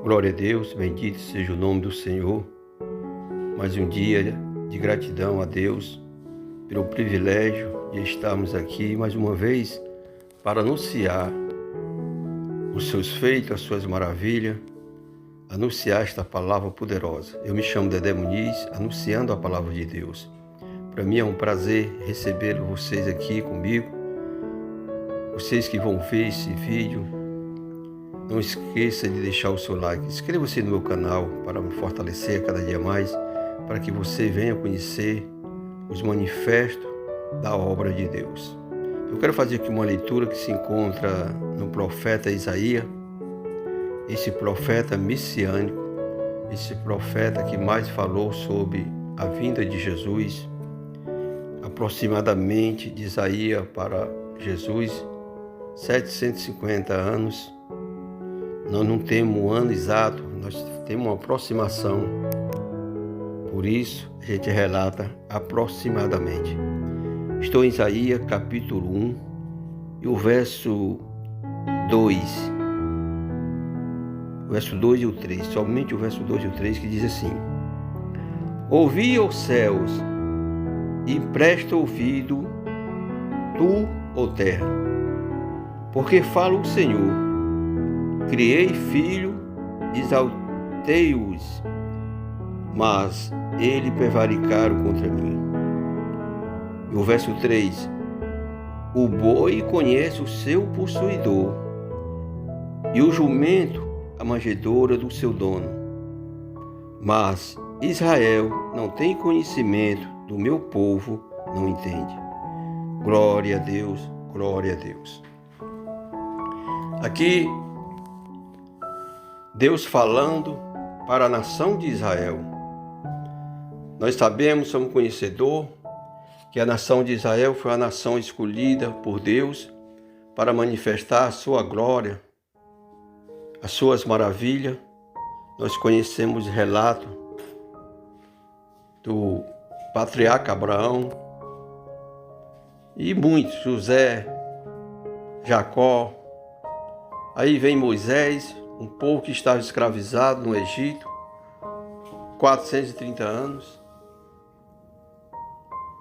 Glória a Deus, bendito seja o nome do Senhor. Mais um dia de gratidão a Deus pelo privilégio de estarmos aqui mais uma vez para anunciar os seus feitos, as suas maravilhas, anunciar esta palavra poderosa. Eu me chamo Dedé Muniz, anunciando a palavra de Deus. Para mim é um prazer receber vocês aqui comigo, vocês que vão ver esse vídeo. Não esqueça de deixar o seu like, inscreva-se no meu canal para me fortalecer cada dia mais, para que você venha conhecer os manifestos da obra de Deus. Eu quero fazer aqui uma leitura que se encontra no profeta Isaías, esse profeta messiânico, esse profeta que mais falou sobre a vinda de Jesus, aproximadamente de Isaías para Jesus, 750 anos. Nós não temos um ano exato, nós temos uma aproximação. Por isso, a gente relata aproximadamente. Estou em Isaías capítulo 1 e o verso 2. O verso 2 e o 3, somente o verso 2 e o 3 que diz assim: Ouvi, ó céus, e presta ouvido, tu, ó terra, porque fala o Senhor. Criei filho, exaltei-os, mas eles prevaricaram contra mim. E o verso 3: O boi conhece o seu possuidor, e o jumento a manjedoura do seu dono. Mas Israel não tem conhecimento, do meu povo não entende. Glória a Deus, glória a Deus. Aqui Deus falando para a nação de Israel. Nós sabemos, somos conhecedores, que a nação de Israel foi a nação escolhida por Deus para manifestar a sua glória, as suas maravilhas. Nós conhecemos o relato do patriarca Abraão e muitos, José, Jacó. Aí vem Moisés, um povo que estava escravizado no Egito, 430 anos.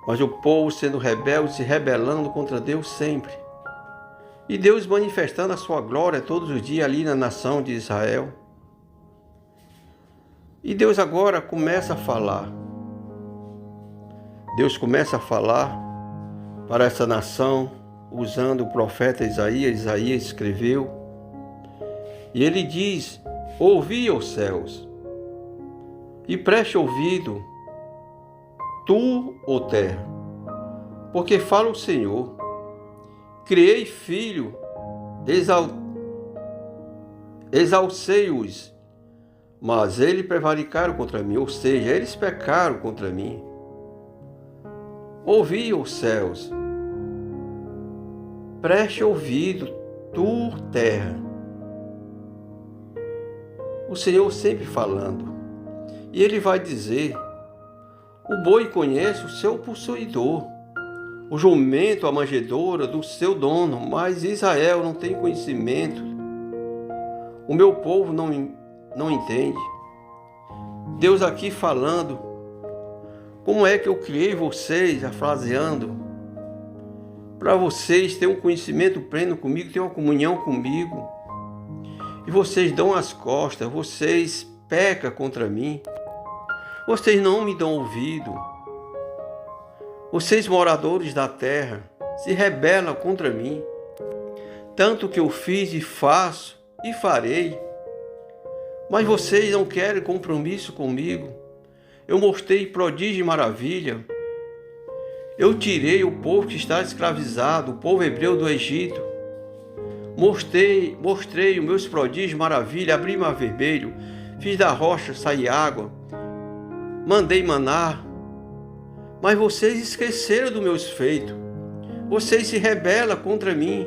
Mas o povo sendo rebelde, se rebelando contra Deus sempre. E Deus manifestando a sua glória todos os dias ali na nação de Israel. E Deus agora começa a falar. Deus começa a falar para essa nação, usando o profeta Isaías. Isaías escreveu. E ele diz: Ouvi, ó céus, e preste ouvido, tu, ó terra, porque fala o Senhor. Criei filho, exalcei-os, mas eles prevaricaram contra mim, ou seja, eles pecaram contra mim. Ouvi, ó céus, preste ouvido, tu, terra. O Senhor sempre falando. E Ele vai dizer: o boi conhece o seu possuidor, o jumento a manjedoura do seu dono, mas Israel não tem conhecimento. O meu povo não entende. Deus aqui falando: como é que eu criei vocês, afraseando, para vocês terem um conhecimento pleno comigo, ter uma comunhão comigo. E vocês dão as costas, vocês pecam contra mim, vocês não me dão ouvido. Vocês, moradores da terra, se rebelam contra mim. Tanto que eu fiz e faço e farei. Mas vocês não querem compromisso comigo. Eu mostrei prodígio e maravilha. Eu tirei o povo que está escravizado, o povo hebreu do Egito. Mostrei os meus prodígios, maravilha, abri mar vermelho, fiz da rocha sair água, mandei maná, mas vocês esqueceram dos meus feitos, vocês se rebelam contra mim.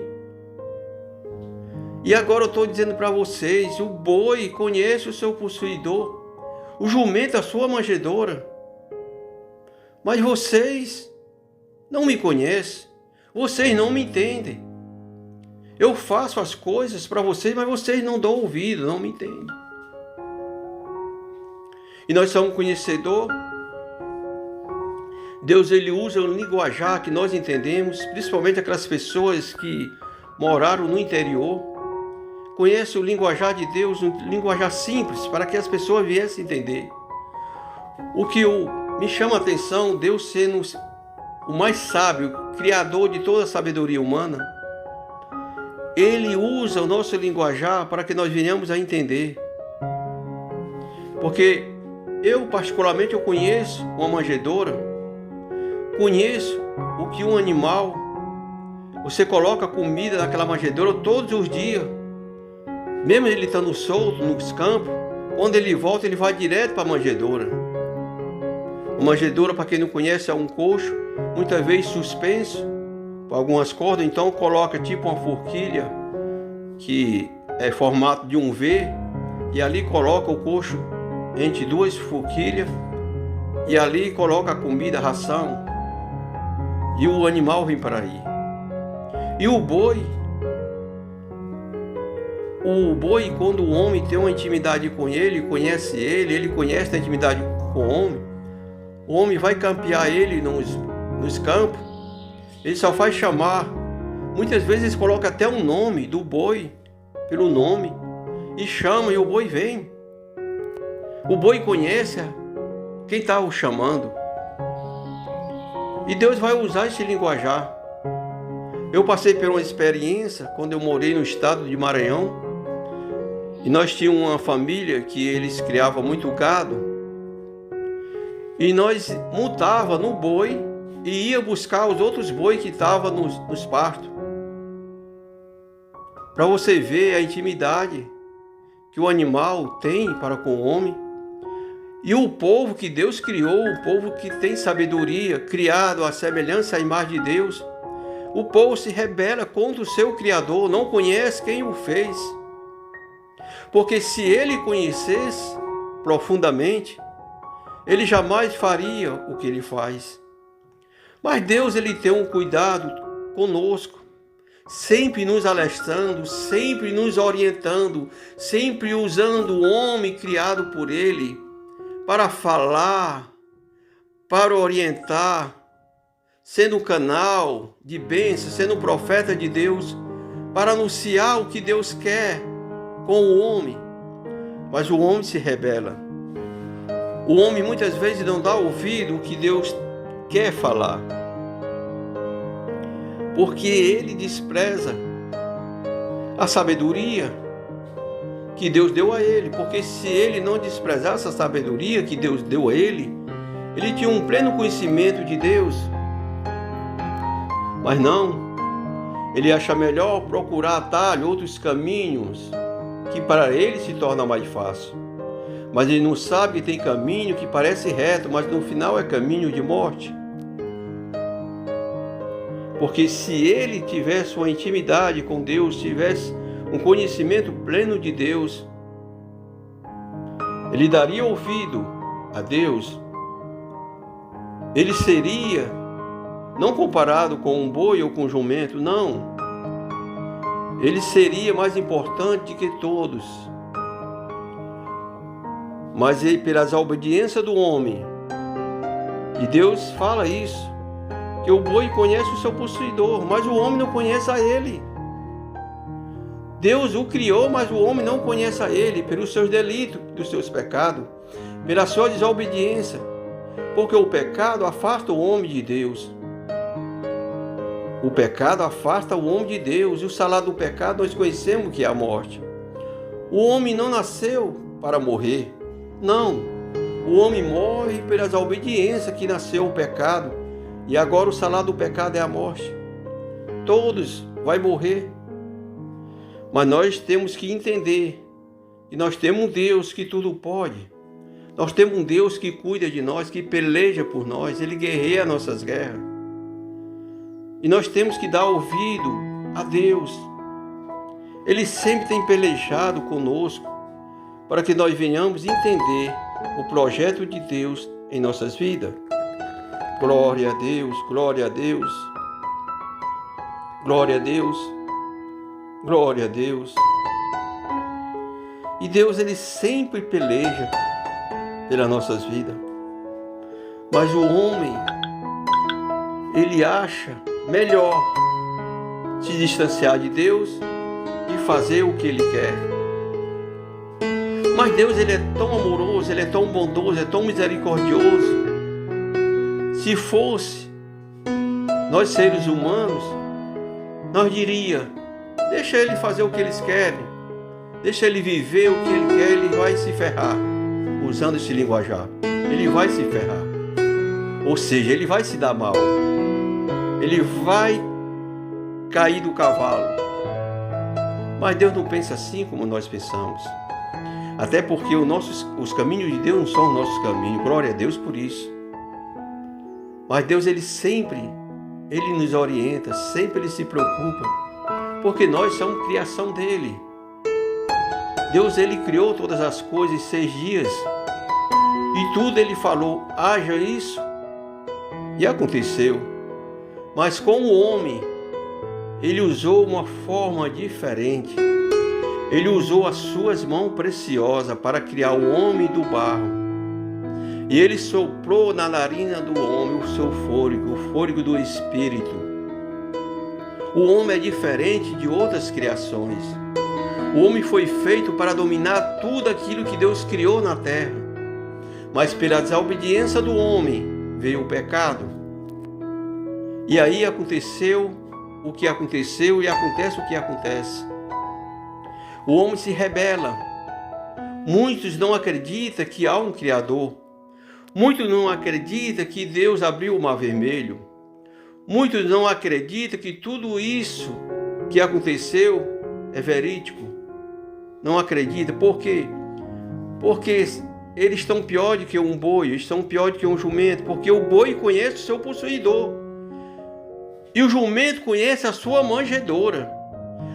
E agora eu estou dizendo para vocês: o boi conhece o seu possuidor, o jumento a sua manjedoura, mas vocês não me conhecem, vocês não me entendem. Eu faço as coisas para vocês, mas vocês não dão ouvido, não me entendem. E nós somos conhecedor. Deus, ele usa um linguajar que nós entendemos, principalmente aquelas pessoas que moraram no interior. Conhece o linguajar de Deus, um linguajar simples, para que as pessoas viessem entender. O que me chama a atenção, Deus sendo o mais sábio, criador de toda a sabedoria humana, Ele usa o nosso linguajar para que nós venhamos a entender. Porque particularmente, eu conheço uma manjedoura, conheço o que um animal, você coloca comida naquela manjedoura todos os dias, mesmo ele estando solto nos campos, quando ele volta, ele vai direto para a manjedoura. A manjedoura, para quem não conhece, é um coxo, muitas vezes suspenso por algumas cordas, então coloca tipo uma forquilha, que é formato de um V, e ali coloca o coxo entre duas forquilhas, e ali coloca a comida, a ração, e o animal vem para aí. E o boi, quando o homem tem uma intimidade com ele conhece a intimidade com o homem vai campear ele nos campos, ele só faz chamar. Muitas vezes eles colocam até um nome do boi, pelo nome, e chama, e o boi vem. O boi conhece quem está o chamando. E Deus vai usar esse linguajar. Eu passei por uma experiência quando eu morei no estado de Maranhão, e nós tínhamos uma família que eles criavam muito gado, e nós montava no boi e ia buscar os outros bois que estavam nos pastos, para você ver a intimidade que o animal tem para com o homem. E o povo que Deus criou, o povo que tem sabedoria, criado à semelhança e imagem de Deus, o povo se rebela contra o seu Criador, não conhece quem o fez. Porque se ele conhecesse profundamente, ele jamais faria o que ele faz. Mas Deus, ele tem um cuidado conosco, sempre nos alertando, sempre nos orientando, sempre usando o homem criado por ele para falar, para orientar, sendo um canal de bênção, sendo um profeta de Deus, para anunciar o que Deus quer com o homem. Mas o homem se rebela. O homem muitas vezes não dá ouvido ao que Deus quer falar, porque ele despreza a sabedoria que Deus deu a ele. Porque se ele não desprezasse a sabedoria que Deus deu a ele, ele tinha um pleno conhecimento de Deus. Mas não, ele acha melhor procurar atalho, outros caminhos, que para ele se torna mais fácil. Mas ele não sabe que tem caminho que parece reto, mas no final é caminho de morte. Porque se ele tivesse uma intimidade com Deus, tivesse um conhecimento pleno de Deus, ele daria ouvido a Deus. Ele seria, não comparado com um boi ou com um jumento, não. Ele seria mais importante que todos. Mas ele, pelas obediências do homem, e Deus fala isso, que o boi conhece o seu possuidor, mas o homem não conhece a ele. Deus o criou, mas o homem não conhece a ele pelos seus delitos, dos seus pecados, pela sua desobediência, porque o pecado afasta o homem de Deus. O pecado afasta o homem de Deus, e o salário do pecado nós conhecemos que é a morte. O homem não nasceu para morrer, não. O homem morre pelas obediências que nasceu o pecado, e agora o salário do pecado é a morte. Todos vão morrer. Mas nós temos que entender que nós temos um Deus que tudo pode. Nós temos um Deus que cuida de nós, que peleja por nós, Ele guerreia nossas guerras. E nós temos que dar ouvido a Deus. Ele sempre tem pelejado conosco para que nós venhamos entender o projeto de Deus em nossas vidas. Glória a Deus, glória a Deus, glória a Deus, glória a Deus. E Deus, Ele sempre peleja pelas nossas vidas. Mas o homem, ele acha melhor se distanciar de Deus e fazer o que ele quer. Mas Deus, ele é tão amoroso, ele é tão bondoso, é tão misericordioso. Se fosse nós seres humanos, nós diria: deixa ele fazer o que eles querem, deixa ele viver o que ele quer, ele vai se ferrar. Usando esse linguajar, ele vai se ferrar. Ou seja, ele vai se dar mal. Ele vai cair do cavalo. Mas Deus não pensa assim como nós pensamos. Até porque os caminhos de Deus não são os nossos caminhos. Glória a Deus por isso. Mas Deus, ele nos orienta, sempre ele se preocupa. Porque nós somos criação dele. Deus, ele criou todas as coisas em 6 dias. E tudo ele falou: haja isso. E aconteceu. Mas com o homem, ele usou uma forma diferente. Ele usou as suas mãos preciosas para criar o homem do barro. E ele soprou na narina do homem o seu fôlego, o fôlego do Espírito. O homem é diferente de outras criações. O homem foi feito para dominar tudo aquilo que Deus criou na terra. Mas pela desobediência do homem veio o pecado. E aí aconteceu o que aconteceu e acontece o que acontece. O homem se rebela. Muitos não acreditam que há um Criador. Muitos não acreditam que Deus abriu o Mar Vermelho. Muitos não acreditam que tudo isso que aconteceu é verídico. Não acreditam. Por quê? Porque eles estão pior do que um boi, eles estão pior do que um jumento, porque o boi conhece o seu possuidor. E o jumento conhece a sua manjedoura.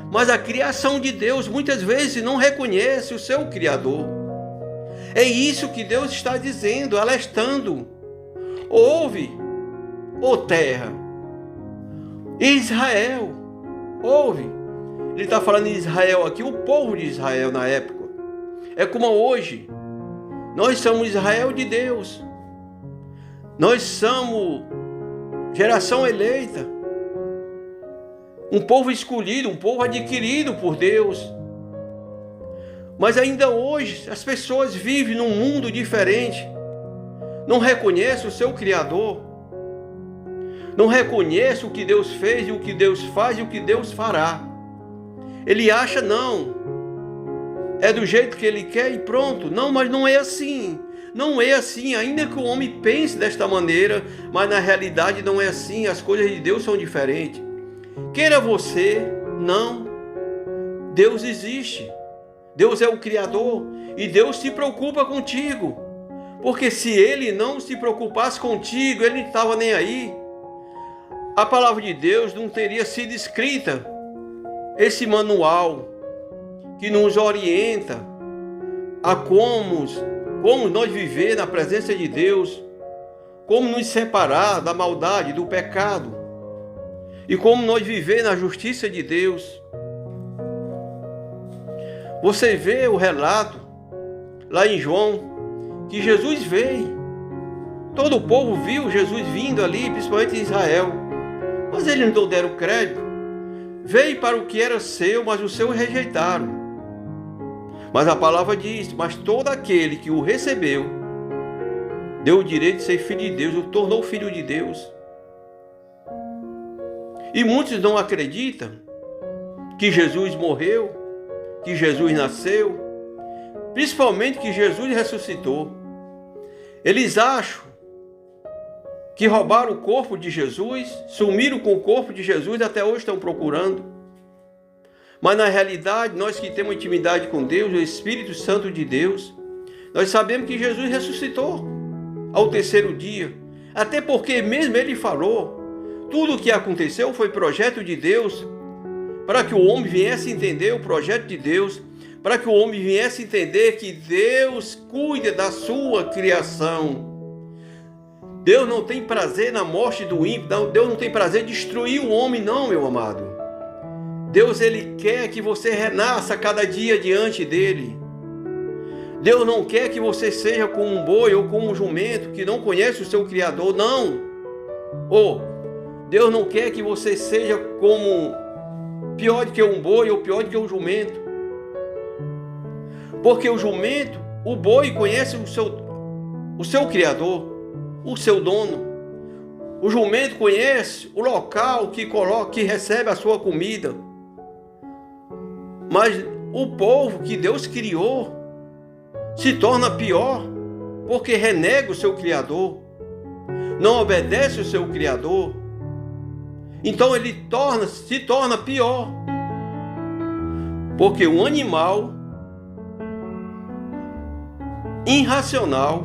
Mas a criação de Deus muitas vezes não reconhece o seu Criador. É isso que Deus está dizendo, alertando. Ouve, ó terra, Israel, ouve. Ele está falando em Israel aqui, o povo de Israel na época. É como hoje. Nós somos Israel de Deus. Nós somos geração eleita. Um povo escolhido, um povo adquirido por Deus. Mas ainda hoje as pessoas vivem num mundo diferente. Não reconhecem o seu Criador. Não reconhecem o que Deus fez, e o que Deus faz e o que Deus fará. Ele acha, não, é do jeito que ele quer e pronto. Não, mas não é assim. Não é assim, ainda que o homem pense desta maneira, mas na realidade não é assim. As coisas de Deus são diferentes. Queira você, não. Deus existe. Deus é o Criador. E Deus se preocupa contigo. Porque se Ele não se preocupasse contigo, Ele não estava nem aí. A palavra de Deus não teria sido escrita. Esse manual que nos orienta a como nós viver na presença de Deus, como nos separar da maldade, do pecado, e como nós viver na justiça de Deus. Você vê o relato lá em João, que Jesus veio. Todo o povo viu Jesus vindo ali, principalmente em Israel. Mas eles não deram crédito. Veio para o que era seu, mas os seus rejeitaram. Mas a palavra diz: mas todo aquele que o recebeu, deu o direito de ser filho de Deus, o tornou filho de Deus. E muitos não acreditam que Jesus morreu, que Jesus nasceu, principalmente que Jesus ressuscitou. Eles acham que roubaram o corpo de Jesus, sumiram com o corpo de Jesus, até hoje estão procurando. Mas na realidade, nós que temos intimidade com Deus, o Espírito Santo de Deus, nós sabemos que Jesus ressuscitou ao 3º dia. Até porque mesmo Ele falou, tudo o que aconteceu foi projeto de Deus, para que o homem viesse entender o projeto de Deus, para que o homem viesse entender que Deus cuida da sua criação. Deus não tem prazer na morte do ímpio, Deus não tem prazer em destruir o homem, não, meu amado. Deus, Ele quer que você renasça cada dia diante dEle. Deus não quer que você seja como um boi ou como um jumento que não conhece o seu Criador, não. Deus não quer que você seja como pior do que um boi ou pior do que um jumento. Porque o jumento, o boi conhece o seu Criador, o seu dono. O jumento conhece o local que recebe a sua comida. Mas o povo que Deus criou se torna pior, porque renega o seu Criador, não obedece o seu Criador. Então ele se torna pior, porque um animal irracional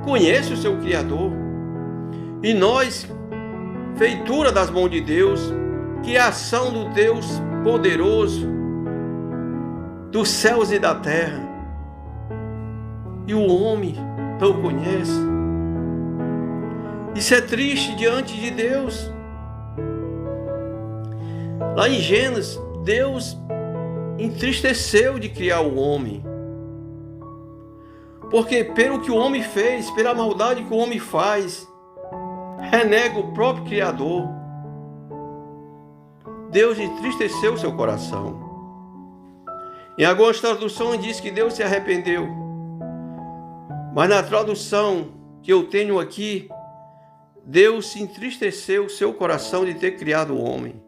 conhece o seu Criador. E nós, feitura das mãos de Deus, criação do Deus poderoso, dos céus e da terra, e o homem não conhece. Isso é triste diante de Deus. Lá em Gênesis, Deus entristeceu de criar o homem, porque pelo que o homem fez, pela maldade que o homem faz, renega o próprio Criador. Deus entristeceu seu coração. Em algumas traduções diz que Deus se arrependeu, mas na tradução que eu tenho aqui, Deus se entristeceu o seu coração de ter criado o homem.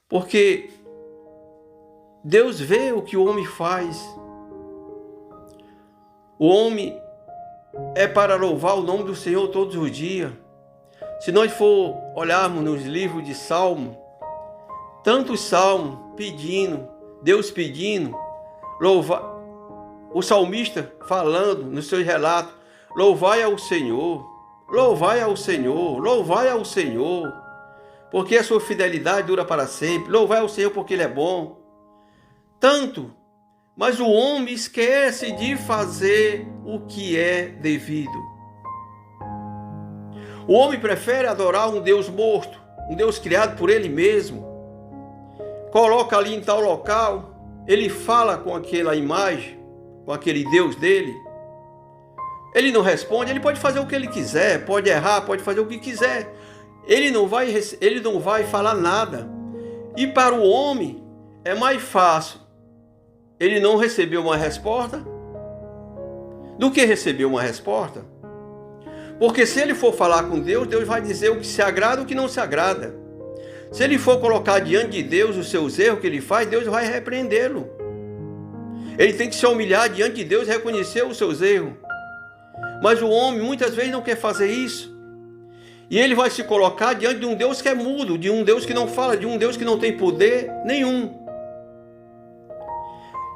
Porque Deus vê o que o homem faz. O homem é para louvar o nome do Senhor todos os dias. Se nós for olharmos nos livros de Salmo, tantos salmos pedindo, Deus pedindo, louvar, o salmista falando nos seus relatos, louvai ao Senhor, louvai ao Senhor, louvai ao Senhor, porque a sua fidelidade dura para sempre, louvai ao Senhor porque Ele é bom. Tanto, mas o homem esquece de fazer o que é devido. O homem prefere adorar um Deus morto, um Deus criado por ele mesmo. Coloca ali em tal local, ele fala com aquela imagem, com aquele Deus dele. Ele não responde, ele pode fazer o que ele quiser, pode errar, pode fazer o que quiser. Ele não vai falar nada. E para o homem é mais fácil ele não receber uma resposta do que receber uma resposta. Porque se ele for falar com Deus, Deus vai dizer o que se agrada e o que não se agrada. Se ele for colocar diante de Deus os seus erros que ele faz, Deus vai repreendê-lo. Ele tem que se humilhar diante de Deus e reconhecer os seus erros. Mas o homem muitas vezes não quer fazer isso. E ele vai se colocar diante de um Deus que é mudo, de um Deus que não fala, de um Deus que não tem poder nenhum.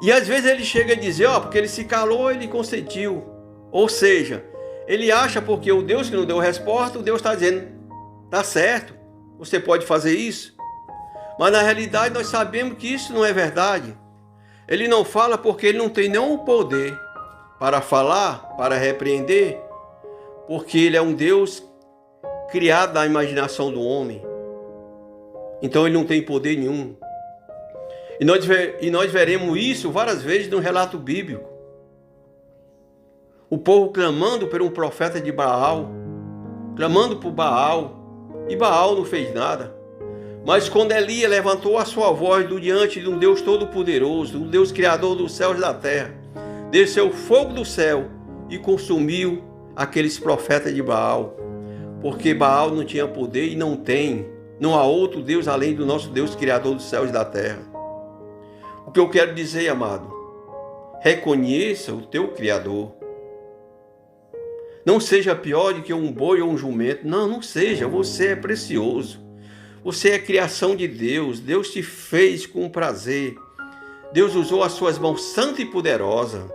E às vezes ele chega a dizer, porque ele se calou, ele consentiu. Ou seja, ele acha porque o Deus que não deu resposta, o Deus está dizendo, tá certo, você pode fazer isso. Mas na realidade nós sabemos que isso não é verdade. Ele não fala porque ele não tem nenhum poder para falar, para repreender, porque ele é um Deus criado da imaginação do homem. Então ele não tem poder nenhum. E nós veremos isso várias vezes no relato bíblico. O povo clamando por um profeta de Baal, clamando por Baal, e Baal não fez nada. Mas quando Elias levantou a sua voz diante de um Deus todo-poderoso, um Deus criador dos céus e da terra, desceu fogo do céu e consumiu aqueles profetas de Baal, porque Baal não tinha poder e não tem, não há outro Deus além do nosso Deus criador dos céus e da terra. O que eu quero dizer, amado, reconheça o teu Criador. Não seja pior do que um boi ou um jumento. Não seja. Você é precioso. Você é criação de Deus. Deus te fez com prazer. Deus usou as suas mãos santa e poderosa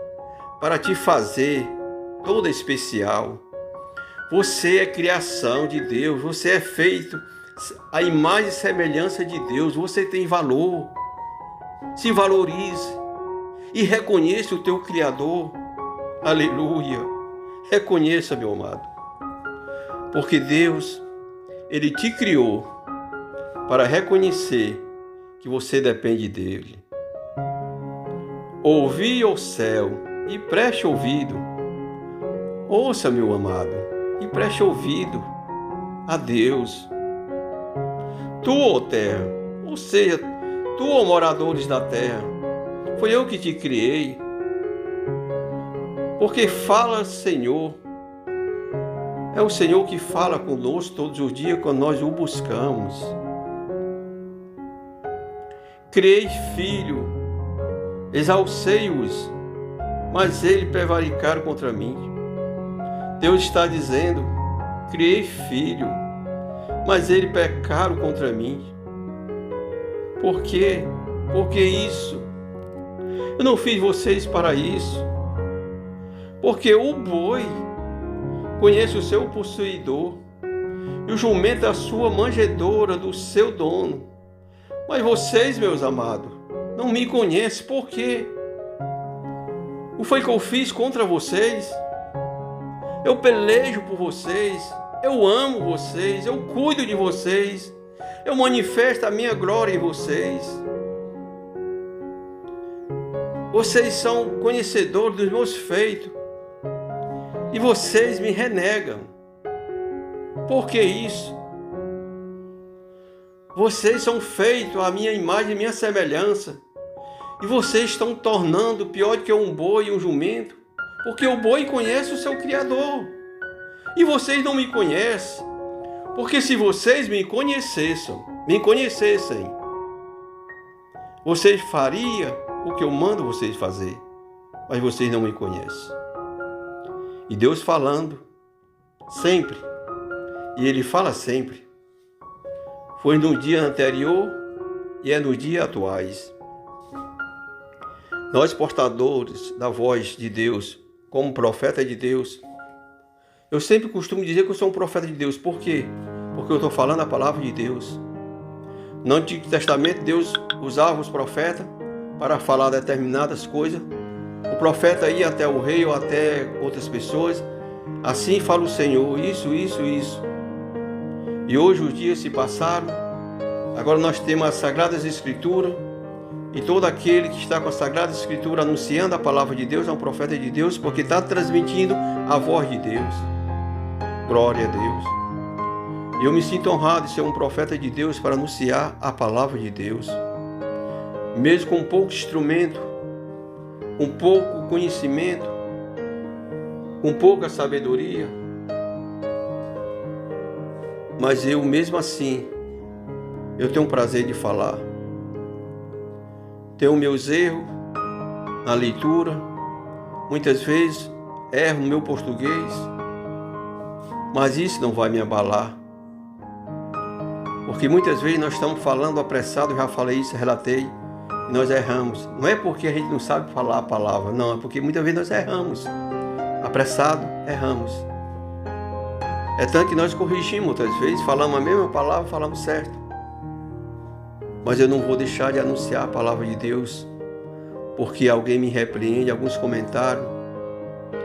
para te fazer toda especial. Você é criação de Deus. Você é feito à imagem e semelhança de Deus. Você tem valor. Se valorize e reconheça o teu Criador. Aleluia. Reconheça, meu amado. Porque Deus, Ele te criou para reconhecer que você depende dEle. Ouvi, ó céu, e preste ouvido. Ouça, meu amado, e preste ouvido a Deus. Tu, ó terra, ou seja, tu, ó moradores da terra, foi eu que te criei. Porque fala, Senhor. É o Senhor que fala conosco todos os dias quando nós o buscamos. Criei filho, exalcei-os, mas eles prevaricaram contra mim. Deus está dizendo: criei filho, mas eles pecaram contra mim. Por quê? Porque isso? Eu não fiz vocês para isso. Porque o boi conhece o seu possuidor, e o jumento a sua manjedoura do seu dono. Mas vocês, meus amados, não me conhecem. Por quê? O que foi que eu fiz contra vocês? Eu pelejo por vocês, eu amo vocês, eu cuido de vocês, eu manifesto a minha glória em vocês. Vocês são conhecedores dos meus feitos e vocês me renegam. Por que isso? Vocês são feitos à minha imagem e minha semelhança, e vocês estão tornando pior do que um boi e um jumento, porque o boi conhece o seu Criador, e vocês não me conhecem, porque se vocês me conhecessem, vocês fariam o que eu mando vocês fazer, mas vocês não me conhecem. E Deus falando sempre, e Ele fala sempre, foi no dia anterior e é no dia atuais. Nós, portadores da voz de Deus, como profeta de Deus, eu sempre costumo dizer que eu sou um profeta de Deus. Por quê? Porque eu estou falando a palavra de Deus. No Antigo Testamento, Deus usava os profetas para falar determinadas coisas. O profeta ia até o rei ou até outras pessoas. Assim fala o Senhor, isso. E hoje os dias se passaram. Agora nós temos as Sagradas Escrituras. E todo aquele que está com a Sagrada Escritura anunciando a palavra de Deus é um profeta de Deus, porque está transmitindo a voz de Deus. Glória a Deus. Eu me sinto honrado de ser um profeta de Deus para anunciar a palavra de Deus. Mesmo com pouco instrumento, com pouco conhecimento, com pouca sabedoria, mas eu mesmo assim, eu tenho um prazer de falar. Tenho meus erros na leitura, muitas vezes erro no meu português, mas isso não vai me abalar, porque muitas vezes nós estamos falando apressado, já falei isso, relatei, e nós erramos. Não é porque a gente não sabe falar a palavra, não, é porque muitas vezes nós erramos, apressado, erramos. É tanto que nós corrigimos outras vezes, falamos a mesma palavra, falamos certo. Mas eu não vou deixar de anunciar a palavra de Deus, porque alguém me repreende, alguns comentários.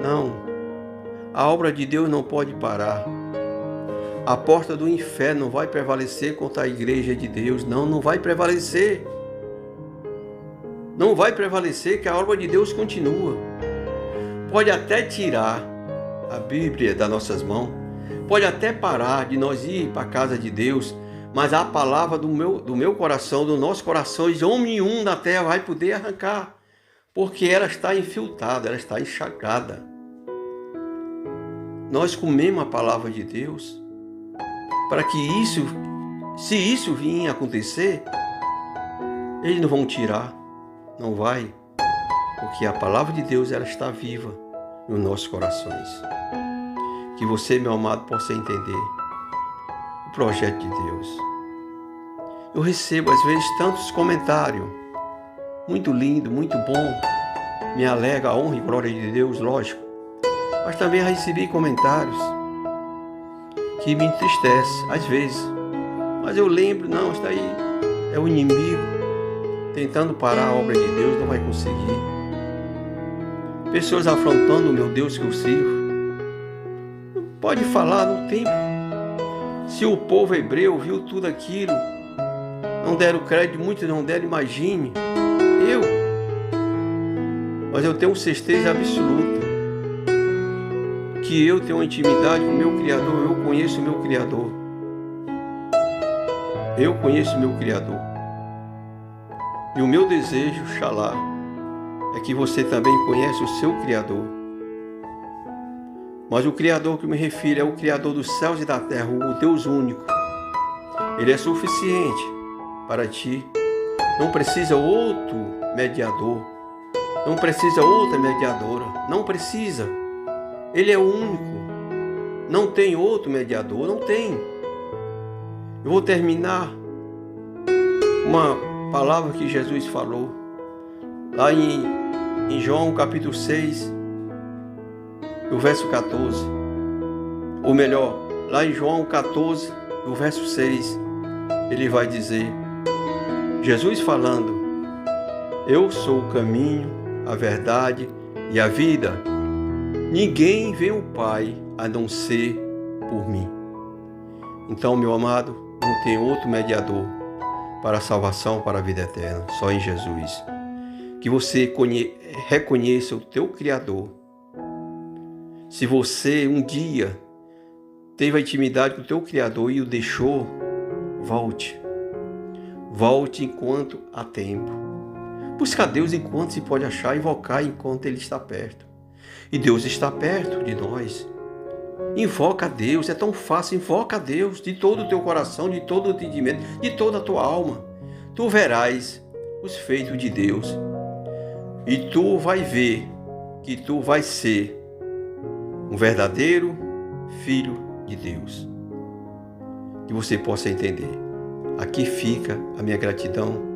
Não, a obra de Deus não pode parar. A porta do inferno não vai prevalecer contra a igreja de Deus. Não vai prevalecer. Não vai prevalecer, que a obra de Deus continua. Pode até tirar a Bíblia das nossas mãos, pode até parar de nós ir para a casa de Deus, mas a palavra do meu coração, do nosso coração, de homem nenhum na terra vai poder arrancar, porque ela está infiltrada, ela está enxagada. Nós comemos a palavra de Deus, para que isso, se isso vir a acontecer, eles não vão tirar, não vai, porque a palavra de Deus, ela está viva nos nossos corações. Que você, meu amado, possa entender o projeto de Deus. Eu recebo às vezes tantos comentários, muito lindo, muito bom, me alega a honra e glória de Deus, lógico, mas também recebi comentários que me entristecem às vezes, mas eu lembro, não, está aí, é o inimigo tentando parar a obra de Deus, não vai conseguir. Pessoas afrontando o meu Deus que eu sirvo. Pode falar no tempo. Se o povo hebreu viu tudo aquilo, não deram crédito, muitos não deram, imagine. Mas eu tenho certeza absoluta que eu tenho uma intimidade com o meu Criador, eu conheço o meu Criador. Eu conheço o meu Criador. E o meu desejo, Xalá, é que você também conheça o seu Criador. Mas o Criador que eu me refiro é o Criador dos céus e da terra, o Deus único. Ele é suficiente para ti. Não precisa outro mediador. Não precisa outra mediadora. Não precisa. Ele é o único. Não tem outro mediador. Não tem. Eu vou terminar uma palavra que Jesus falou. Lá em João capítulo 6, no verso 14. Ou melhor, lá em João 14, no verso 6, ele vai dizer, Jesus falando, eu sou o caminho, a verdade e a vida. Ninguém vê o Pai a não ser por mim. Então, meu amado, não tem outro mediador para a salvação, para a vida eterna, só em Jesus. Que você reconheça o teu Criador. Se você um dia teve a intimidade com o teu Criador e o deixou, volte. Volte enquanto há tempo. Busca Deus enquanto se pode achar, invocar enquanto Ele está perto. E Deus está perto de nós. Invoca a Deus, é tão fácil, invoca a Deus de todo o teu coração, de todo o entendimento, de toda a tua alma. Tu verás os feitos de Deus. E tu vai ver que tu vai ser um verdadeiro filho de Deus. Que você possa entender. Aqui fica a minha gratidão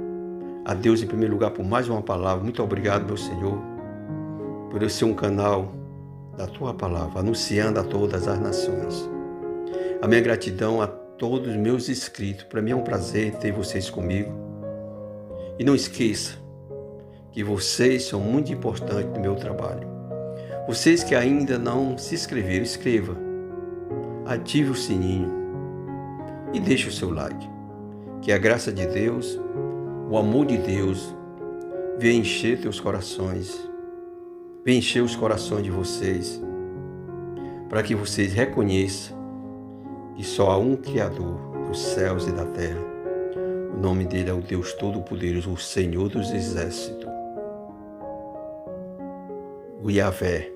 a Deus em primeiro lugar por mais uma palavra. Muito obrigado, meu Senhor, por eu ser um canal da tua palavra, anunciando a todas as nações. A minha gratidão a todos os meus inscritos. Para mim é um prazer ter vocês comigo. E não esqueça que vocês são muito importantes no meu trabalho. Vocês que ainda não se inscreveram, inscreva. Ative o sininho e deixe o seu like. Que a graça de Deus, o amor de Deus, venha encher teus corações, venha encher os corações de vocês, para que vocês reconheçam que só há um Criador dos céus e da terra. O nome dele é o Deus Todo-Poderoso, o Senhor dos Exércitos, o Yahvé,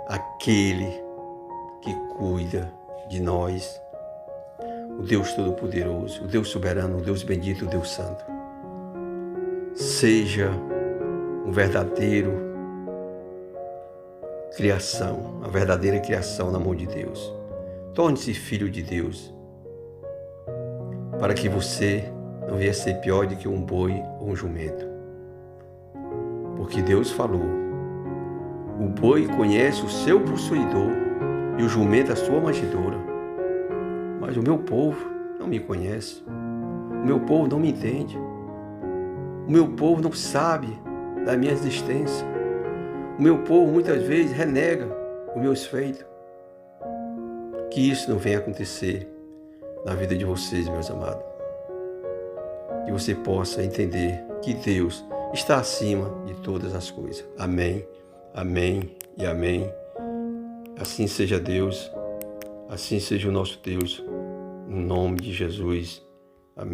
aquele que cuida de nós, o Deus Todo-Poderoso, o Deus Soberano, o Deus Bendito, o Deus Santo. Seja um verdadeiro criação, a verdadeira criação na mão de Deus. Torne-se filho de Deus, para que você não venha ser pior do que um boi ou um jumento. Porque Deus falou, o boi conhece o seu possuidor e o jumento a sua manjedoura. Mas o meu povo não me conhece, o meu povo não me entende, o meu povo não sabe da minha existência, o meu povo muitas vezes renega os meus feitos. Que isso não venha acontecer na vida de vocês, meus amados. Que você possa entender que Deus está acima de todas as coisas. Amém, amém e amém. Assim seja Deus, assim seja o nosso Deus, no nome de Jesus. Amém.